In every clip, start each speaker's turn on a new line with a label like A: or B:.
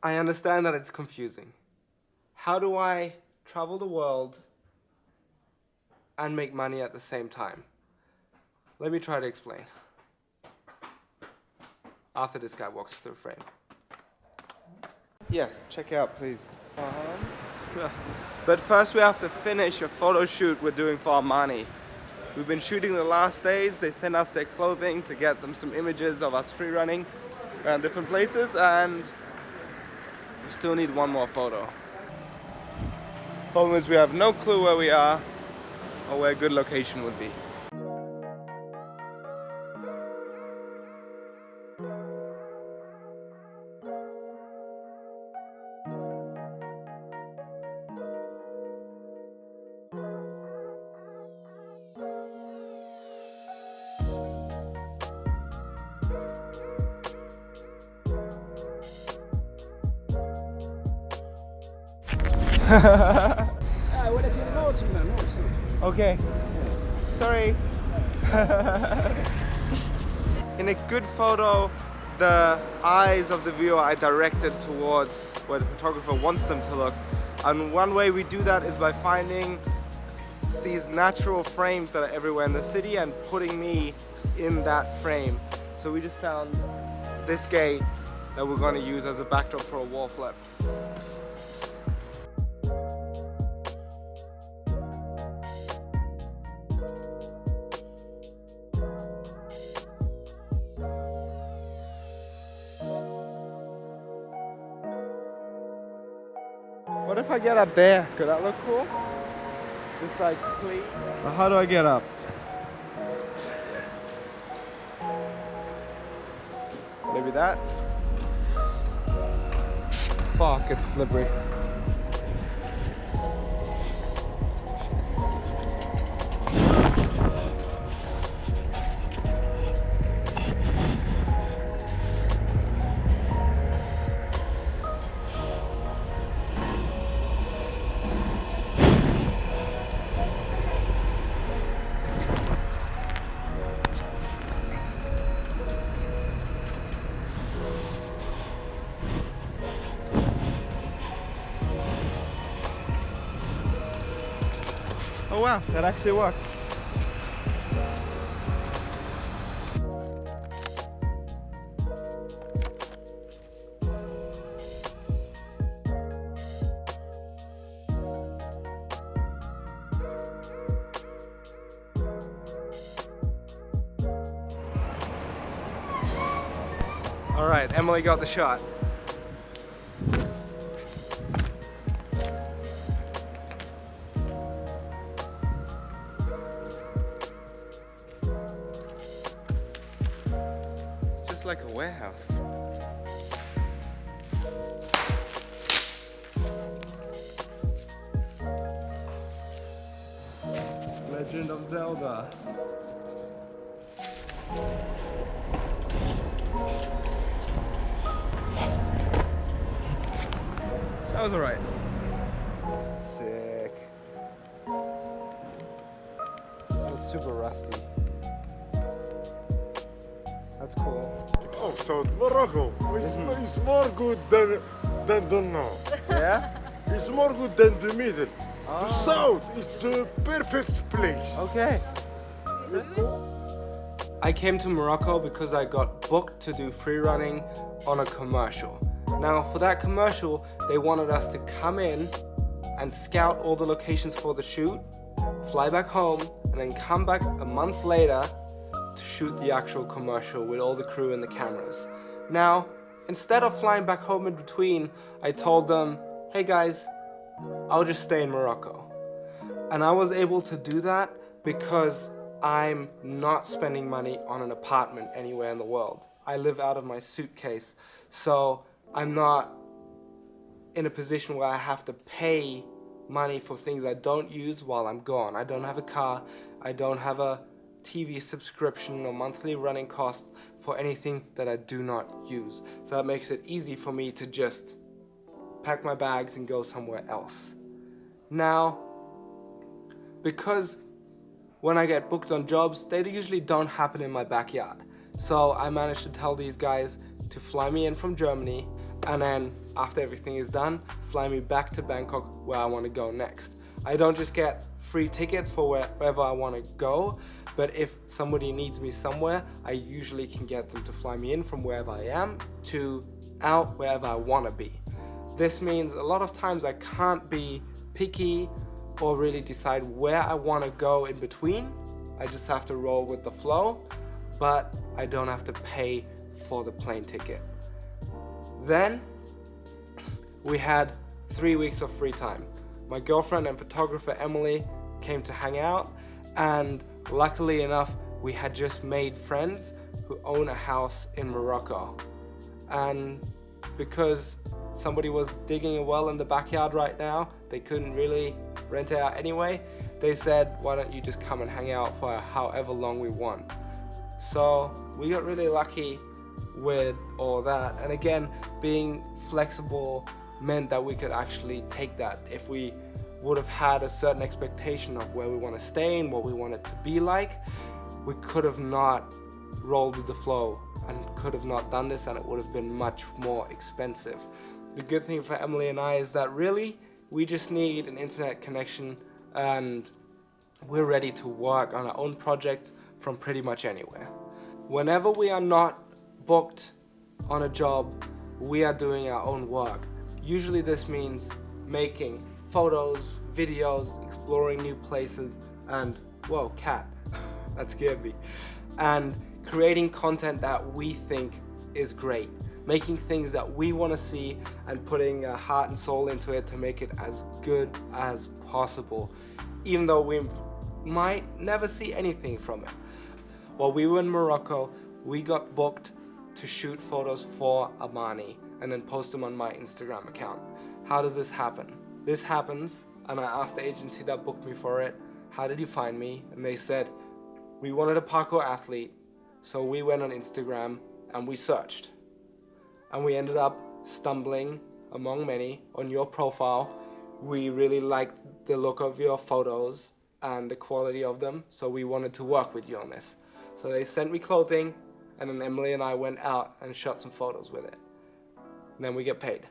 A: I understand that it's confusing. How do I travel the world and make money at the same time? Let me try to explain. After this guy walks through the frame. Yes, check out please. But first we have to finish a photo shoot we're doing for Armani. We've been shooting the last days. They sent us their clothing to get them some images of us free running around different places, and we still need one more photo. Problem is we have no clue where we are or where a good location would be. Okay. Sorry. In a good photo, the eyes of the viewer are directed towards where the photographer wants them to look. And one way we do that is by finding these natural frames that are everywhere in the city and putting me in that frame. So we just found this gate that we're going to use as a backdrop for a wall flip. What if I get up there? Could that look cool? Just like clean. So how do I get up? Maybe that? Fuck, it's slippery. Oh wow, that actually worked. All right, Emily got the shot. Like a warehouse. Legend of Zelda. That was alright. Sick. That was super rusty. That's cool.
B: Oh, so Morocco is more good than the north.
A: Yeah?
B: It's more good than the middle. The south is the perfect place.
A: Okay. I came to Morocco because I got booked to do free running on a commercial. Now for that commercial, they wanted us to come in and scout all the locations for the shoot, fly back home, and then come back a month later to shoot the actual commercial with all the crew and the cameras. Now, instead of flying back home in between, I told them, hey guys, I'll just stay in Morocco. And I was able to do that because I'm not spending money on an apartment anywhere in the world. I live out of my suitcase, so I'm not in a position where I have to pay money for things I don't use while I'm gone. I don't have a car, I don't have a TV subscription or monthly running costs for anything that I do not use. So that makes it easy for me to just pack my bags and go somewhere else. Now, because when I get booked on jobs, they usually don't happen in my backyard. So I managed to tell these guys to fly me in from Germany, and then after everything is done, fly me back to Bangkok where I want to go next. I don't just get free tickets for wherever I want to go, but if somebody needs me somewhere, I usually can get them to fly me in from wherever I am to out wherever I want to be. This means a lot of times I can't be picky or really decide where I want to go in between. I just have to roll with the flow, but I don't have to pay for the plane ticket. Then we had 3 weeks of free time. My girlfriend and photographer Emily came to hang out, and luckily enough, we had just made friends who own a house in Morocco. And because somebody was digging a well in the backyard right now, they couldn't really rent it out anyway. They said, why don't you just come and hang out for however long we want. So we got really lucky with all that. And again, being flexible meant that we could actually take that. If we would have had a certain expectation of where we want to stay and what we want it to be like, we could have not rolled with the flow and could have not done this, and it would have been much more expensive. The good thing for Emily and I is that really we just need an internet connection, and we're ready to work on our own projects from pretty much anywhere. Whenever we are not booked on a job, we are doing our own work. Usually this means making photos, videos, exploring new places, and whoa, cat, that scared me. And creating content that we think is great. Making things that we want to see and putting a heart and soul into it to make it as good as possible, even though we might never see anything from it. While we were in Morocco, we got booked to shoot photos for Armani and then post them on my Instagram account. How does this happen? This happens, and I asked the agency that booked me for it, how did you find me? And they said, we wanted a parkour athlete, so we went on Instagram and we searched. And we ended up stumbling among many on your profile. We really liked the look of your photos and the quality of them, so we wanted to work with you on this. So they sent me clothing, and then Emily and I went out and shot some photos with it. And then we get paid.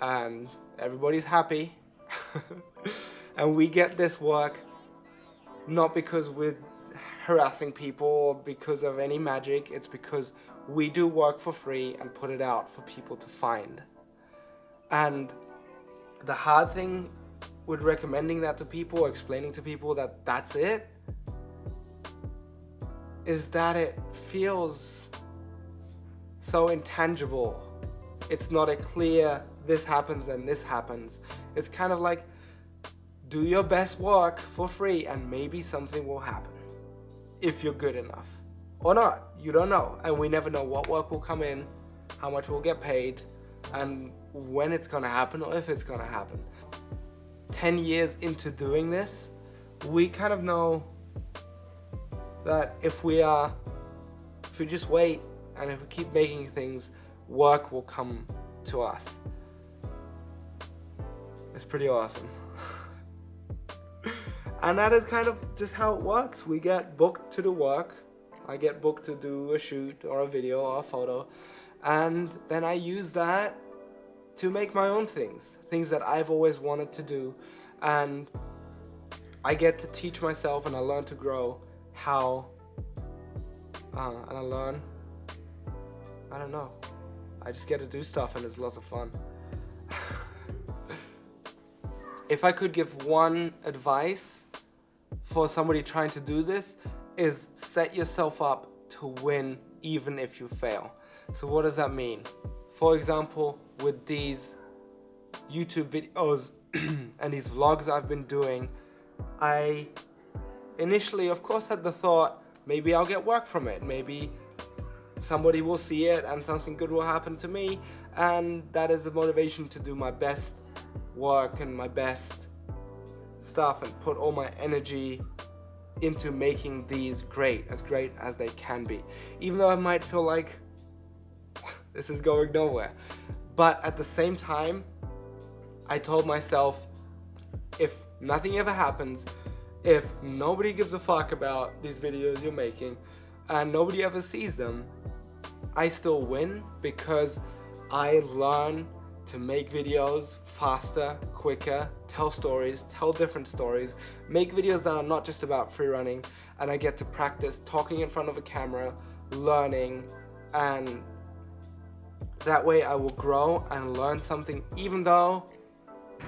A: And everybody's happy. And we get this work not because we're harassing people or because of any magic. It's because we do work for free and put it out for people to find. And the hard thing with recommending that to people, or explaining to people that that's it, is that it feels so intangible. It's not a clear, this happens and this happens. It's kind of like, do your best work for free and maybe something will happen. If you're good enough. Or not, you don't know. And we never know what work will come in, how much we'll get paid, and when it's gonna happen or if it's gonna happen. 10 years into doing this, we kind of know that if we just wait and if we keep making things, work will come to us. It's pretty awesome. And that is kind of just how it works. We get booked to do work. I get booked to do a shoot or a video or a photo, and then I use that to make my own things that I've always wanted to do, and I get to teach myself and I learn to grow how, and I learn, I don't know, I just get to do stuff and it's lots of fun. If I could give one advice for somebody trying to do this, is set yourself up to win even if you fail. So what does that mean? For example, with these YouTube videos and these vlogs I've been doing, I initially of course had the thought, maybe I'll get work from it, maybe somebody will see it and something good will happen to me, and that is the motivation to do my best work and my best stuff and put all my energy into making these great as they can be, even though I might feel like this is going nowhere. But at the same time, I told myself, if nothing ever happens, if nobody gives a fuck about these videos you're making and nobody ever sees them, I still win, because I learn to make videos faster, quicker, tell stories, tell different stories, make videos that are not just about free running, and I get to practice talking in front of a camera, learning, and that way I will grow and learn something even though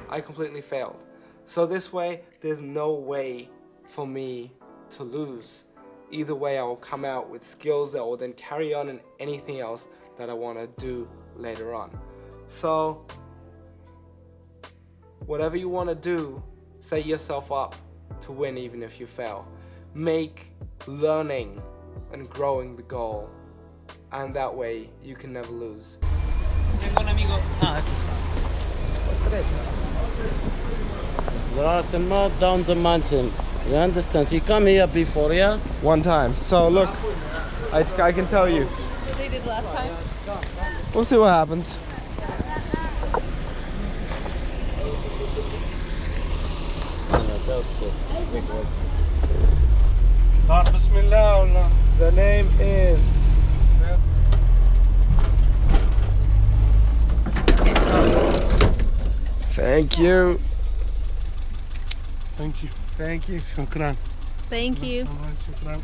A: I completely failed. So this way, there's no way for me to lose. Either way, I will come out with skills that will then carry on in anything else that I want to do later on. So whatever you want to do, set yourself up to win even if you fail. Make learning and growing the goal, and that way you can never lose.
C: Tengo un amigo.
D: Grass and mud down the mountain. You understand? You come here before, yeah?
A: One time. So look, I can tell you.
E: What they did last time?
A: We'll see what happens. The name is Thank you.
B: Thank you.
A: Thank you.
B: شكرا.
E: Thank you.
B: شكرا.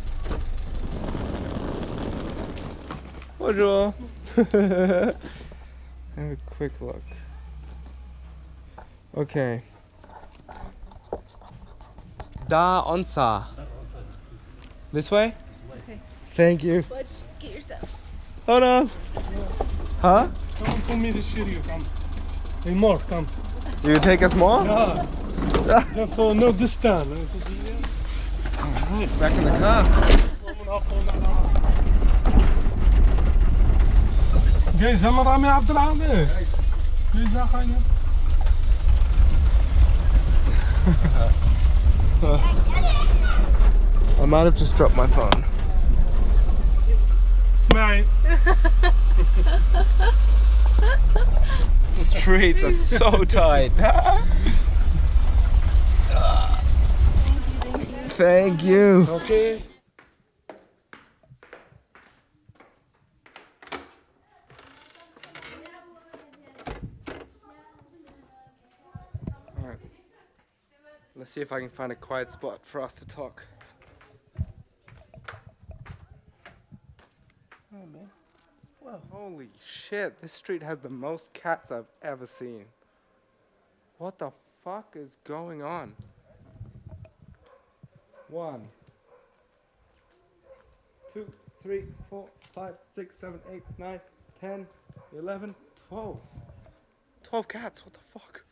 A: Bonjour. Have a quick look. Okay. Da onsa. This way?
E: Okay.
A: Thank you.
E: Let's get your stuff.
A: Hold on. Huh?
B: Come for me to shoot you. Come. Hey, more. Come.
A: You take us more?
B: Yeah. Therefore, no distance.
A: Alright, back in the car.
B: جايز هم رامي عبد العال. جايز أخايا.
A: I might have just dropped my phone.
B: اسمعي.
A: Streets are so tight. Thank you.
B: Okay.
A: Alright. Let's see if I can find a quiet spot for us to talk. Oh man. Whoa. Holy shit, this street has the most cats I've ever seen. What the fuck is going on? 1, 2, 3, 4, 5, 6, 7, 8, 9, 10, 11, 12. 12 cats, what the fuck?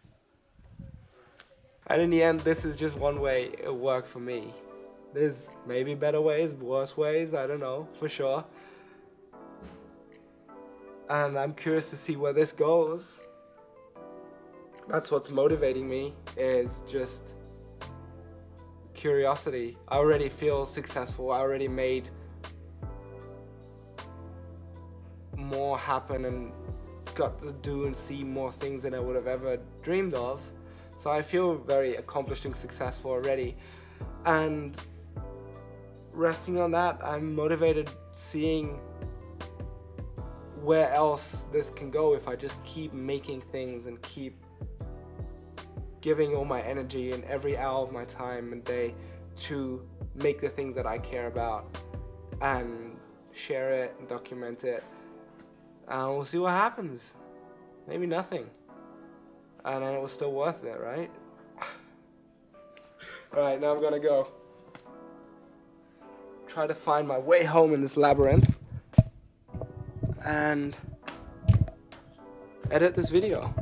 A: And in the end, this is just one way it worked for me. There's maybe better ways, worse ways, I don't know, for sure. And I'm curious to see where this goes. That's what's motivating me, is just curiosity. I already feel successful. I already made more happen and got to do and see more things than I would have ever dreamed of. So I feel very accomplished and successful already. And resting on that, I'm motivated seeing where else this can go if I just keep making things and keep giving all my energy and every hour of my time and day to make the things that I care about and share it and document it. And we'll see what happens. Maybe nothing. And then it was still worth it, right? Alright, now I'm gonna go try to find my way home in this labyrinth and edit this video.